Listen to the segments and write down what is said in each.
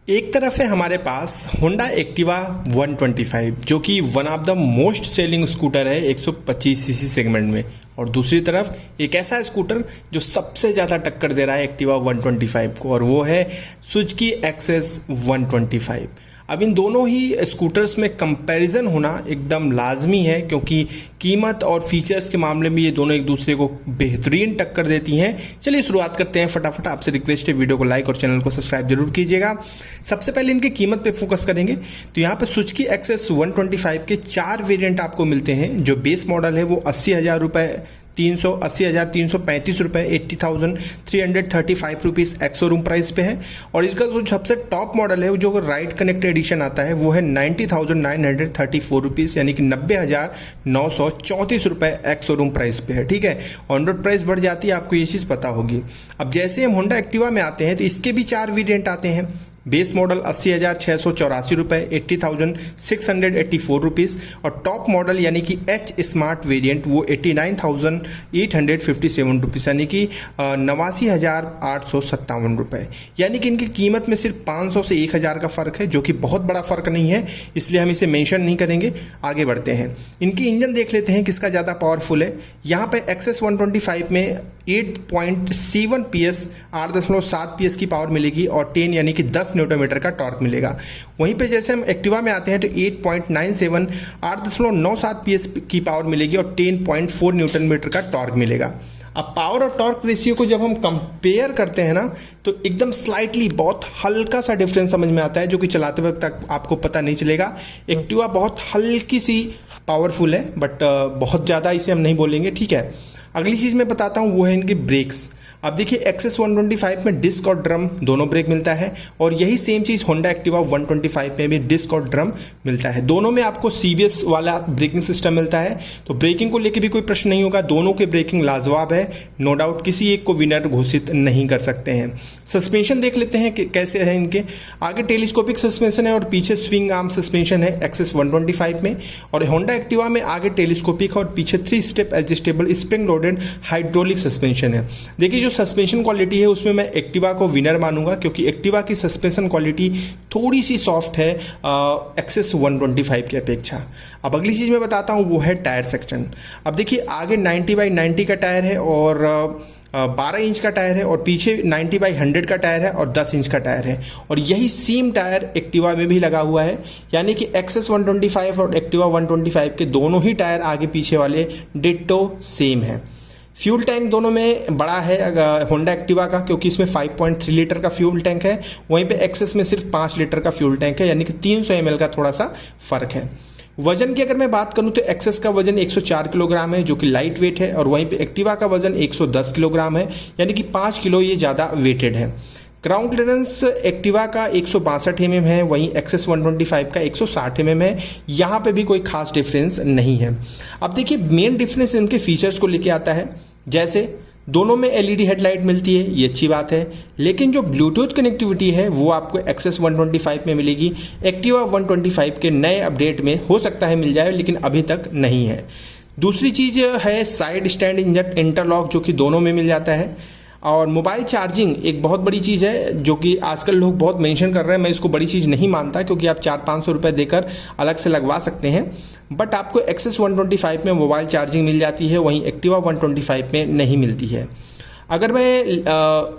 एक तरफ है हमारे पास होंडा एक्टिवा 125 जो कि one of the most selling scooter है 125 सीसी सेगमेंट में, और दूसरी तरफ एक ऐसा स्कूटर जो सबसे ज़्यादा टक्कर दे रहा है एक्टिवा 125 को, और वो है सुजुकी एक्सेस 125। अब इन दोनों ही स्कूटर्स में कंपैरिजन होना एकदम लाजमी है, क्योंकि कीमत और फीचर्स के मामले में ये दोनों एक दूसरे को बेहतरीन टक्कर देती हैं। चलिए शुरुआत करते हैं फटाफट। आपसे रिक्वेस्ट है वीडियो को लाइक और चैनल को सब्सक्राइब जरूर कीजिएगा। सबसे पहले इनकी कीमत पे फोकस करेंगे तो यहाँ पे सुजुकी एक्सेस 125 के 4 वेरिएंट आपको मिलते हैं। जो बेस मॉडल है वो 80,000 रुपये, 80,335 रुपये, 80,335 रुपीज़ एक्स शोरूम प्राइस पे है। और इसका जो सबसे टॉप मॉडल है जो राइड कनेक्ट एडिशन आता है वो है 90,934 रुपीज़, यानी कि 90,934 रुपये एक्स शोरूम प्राइस पे है। ठीक है, ऑन रोड प्राइस बढ़ जाती है, आपको ये चीज़ पता होगी। अब जैसे हम होंडा एक्टिवा में आते हैं तो इसके भी 4 वेरिएंट आते हैं। बेस मॉडल 80,684 रुपये, 80,684 रुपीज़, और टॉप मॉडल यानी कि एच स्मार्ट वेरिएंट वो 89,857 रुपीज़, यानी कि 89,857 रुपये। यानी कि इनकी कीमत में सिर्फ 500 से 1,000 का फ़र्क है, जो कि बहुत बड़ा फ़र्क नहीं है, इसलिए हम इसे मेंशन नहीं करेंगे। आगे बढ़ते हैं, इनकी इंजन देख लेते हैं किसका ज़्यादा पावरफुल है। यहाँ पे एक्सेस 125 में 8.7 PS 8.7 PS की पावर मिलेगी, और 10 यानी कि 10 न्यूटन मीटर का टॉर्क मिलेगा। वहीं पे जैसे हम एक्टिवा में आते हैं तो 8.97 8.97 PS की पावर मिलेगी, और 10.4 न्यूटन मीटर का टॉर्क मिलेगा। अब पावर और टॉर्क रेशियो को जब हम कंपेयर करते हैं ना, तो एकदम स्लाइटली बहुत हल्का सा डिफरेंस समझ में आता है, जो कि चलाते वक्त तक आपको पता नहीं चलेगा। एक्टिवा बहुत हल्की सी पावरफुल है, बट बहुत ज़्यादा इसे हम नहीं बोलेंगे। ठीक है, अगली चीज़ मैं बताता हूँ वो है इनके ब्रेक्स। अब देखिए एक्सेस 125 में डिस्क और ड्रम दोनों ब्रेक मिलता है, और यही सेम चीज़ होंडा एक्टिवा 125 में भी डिस्क और ड्रम मिलता है। दोनों में आपको CBS वाला ब्रेकिंग सिस्टम मिलता है, तो ब्रेकिंग को लेके भी कोई प्रश्न नहीं होगा। दोनों के ब्रेकिंग लाजवाब है, नो डाउट, किसी एक को विनर घोषित नहीं कर सकते हैं। सस्पेंशन देख लेते हैं कि कैसे है इनके। आगे टेलीस्कोपिक सस्पेंशन है और पीछे स्विंग आर्म सस्पेंशन है एक्सेस 125 में, और होंडा एक्टिवा में आगे टेलीस्कोपिक और पीछे 3 step adjustable spring loaded hydraulic suspension है। देखिए जो सस्पेंशन क्वालिटी है उसमें मैं एक्टिवा को विनर मानूंगा, क्योंकि एक्टिवा की सस्पेंशन क्वालिटी थोड़ी सी सॉफ्ट है एक्सेस 125 की अपेक्षा। अब अगली चीज़ मैं बताता हूँ वो है टायर सेक्शन। अब देखिए आगे 90/90 का टायर है, और 12 इंच का टायर है, और पीछे 90/100 का टायर है, और 10 इंच का टायर है, और यही सेम टायर एक्टिवा में भी लगा हुआ है। यानी कि एक्सेस 125 और एक्टिवा 125 के दोनों ही टायर आगे पीछे वाले डिट्टो सेम है। फ्यूल टैंक दोनों में बड़ा है होंडा एक्टिवा का, क्योंकि इसमें 5.3 लीटर का फ्यूल टैंक है, वहीं पे एक्सेस में सिर्फ 5 लीटर का फ्यूल टैंक है, यानी कि 300 ml का थोड़ा सा फर्क है। वजन की अगर मैं बात करूं तो एक्सेस का वजन 104 किलोग्राम है, जो कि लाइट वेट है, और वहीं पे एक्टिवा का वजन 110 किलोग्राम है, यानी कि 5 किलो ये ज़्यादा वेटेड है। ग्राउंड क्लियरेंस एक्टिवा का 162 mm है, वहीं एक्सेस 125 का 160 mm है। यहाँ पे भी कोई खास डिफरेंस नहीं है। अब देखिए मेन डिफरेंस इनके फीचर्स को लेके आता है। जैसे दोनों में LED हेडलाइट मिलती है, ये अच्छी बात है, लेकिन जो ब्लूटूथ कनेक्टिविटी है वो आपको एक्सेस 125 में मिलेगी। एक्टिवा 125 के नए अपडेट में हो सकता है मिल जाए, लेकिन अभी तक नहीं है। दूसरी चीज़ है साइड स्टैंड इंटरलॉक, जो कि दोनों में मिल जाता है। और मोबाइल चार्जिंग एक बहुत बड़ी चीज़ है, जो कि आजकल लोग बहुत मेंशन कर रहे हैं। मैं इसको बड़ी चीज़ नहीं मानता, क्योंकि आप 400-500 रुपये देकर अलग से लगवा सकते हैं, बट आपको एक्सेस 125 में मोबाइल चार्जिंग मिल जाती है, वहीं एक्टिवा 125 में नहीं मिलती है। अगर मैं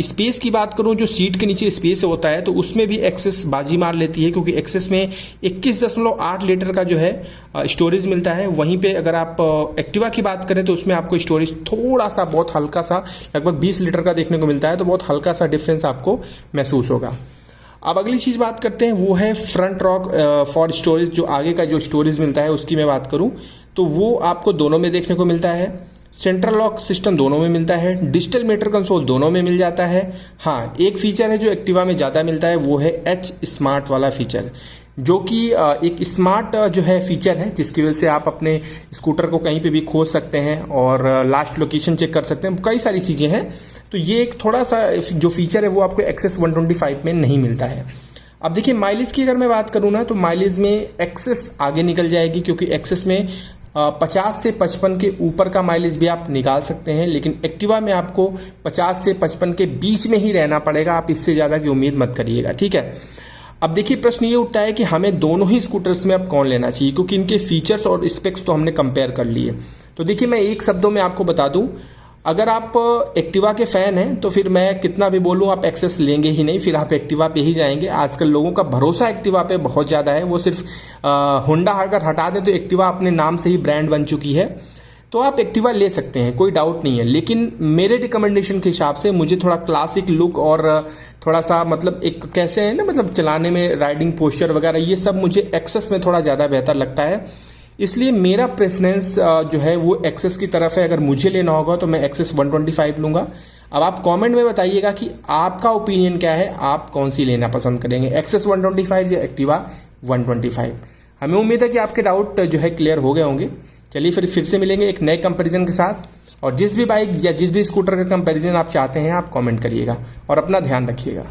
स्पेस की बात करूं, जो सीट के नीचे स्पेस होता है तो उसमें भी एक्सेस बाजी मार लेती है, क्योंकि एक्सेस में 21.8 लीटर का जो है स्टोरेज मिलता है। वहीं पे अगर आप एक्टिवा की बात करें तो उसमें आपको स्टोरेज थोड़ा सा बहुत हल्का सा लगभग 20 लीटर का देखने को मिलता है, तो बहुत हल्का सा डिफरेंस आपको महसूस होगा। अब अगली चीज़ बात करते हैं वो है फ्रंट रॉक फॉर स्टोरेज। जो आगे का जो स्टोरेज मिलता है उसकी मैं बात करूं तो वो आपको दोनों में देखने को मिलता है। सेंट्रल लॉक सिस्टम दोनों में मिलता है, डिजिटल मीटर कंसोल दोनों में मिल जाता है। हाँ, एक फीचर है जो एक्टिवा में ज़्यादा मिलता है, वो है एच स्मार्ट वाला फीचर, जो कि एक स्मार्ट जो है फीचर है, जिसकी वजह से आप अपने स्कूटर को कहीं पे भी खोज सकते हैं और लास्ट लोकेशन चेक कर सकते हैं, कई सारी चीज़ें हैं। तो ये एक थोड़ा सा जो फीचर है वो आपको एक्सेस 125 में नहीं मिलता है। अब देखिए माइलेज की अगर मैं बात करूँ ना, तो माइलेज में एक्सेस आगे निकल जाएगी, क्योंकि एक्सेस में 50 से 55 के ऊपर का माइलेज भी आप निकाल सकते हैं, लेकिन एक्टिवा में आपको 50 से 55 के बीच में ही रहना पड़ेगा। आप इससे ज़्यादा की उम्मीद मत करिएगा, ठीक है। अब देखिए प्रश्न ये उठता है कि हमें दोनों ही स्कूटर्स में अब कौन लेना चाहिए, क्योंकि इनके फीचर्स और स्पेक्स तो हमने कंपेयर कर लिए। तो देखिए मैं एक शब्दों में आपको बता दूं, अगर आप एक्टिवा के फ़ैन हैं तो फिर मैं कितना भी बोलूं आप एक्सेस लेंगे ही नहीं, फिर आप एक्टिवा पे ही जाएंगे। आजकल लोगों का भरोसा एक्टिवा पे बहुत ज़्यादा है, वो सिर्फ होंडा अगर हटा दें तो एक्टिवा अपने नाम से ही ब्रांड बन चुकी है। तो आप एक्टिवा ले सकते हैं, कोई डाउट नहीं है, लेकिन मेरे रिकमेंडेशन के हिसाब से मुझे थोड़ा क्लासिक लुक और थोड़ा सा मतलब एक कैसे है ना, मतलब चलाने में राइडिंग पोस्चर वगैरह ये सब मुझे एक्सेस में थोड़ा ज़्यादा बेहतर लगता है। इसलिए मेरा प्रेफरेंस जो है वो एक्सेस की तरफ है। अगर मुझे लेना होगा तो मैं एक्सेस 125 लूँगा। अब आप कमेंट में बताइएगा कि आपका ओपिनियन क्या है, आप कौन सी लेना पसंद करेंगे, एक्सेस 125 या एक्टिवा 125। हमें उम्मीद है कि आपके डाउट जो है क्लियर हो गए होंगे। चलिए फिर से मिलेंगे एक नए कंपैरिजन के साथ, और जिस भी बाइक या जिस भी स्कूटर का कंपैरिजन आप चाहते हैं आप कमेंट करिएगा और अपना ध्यान रखिएगा।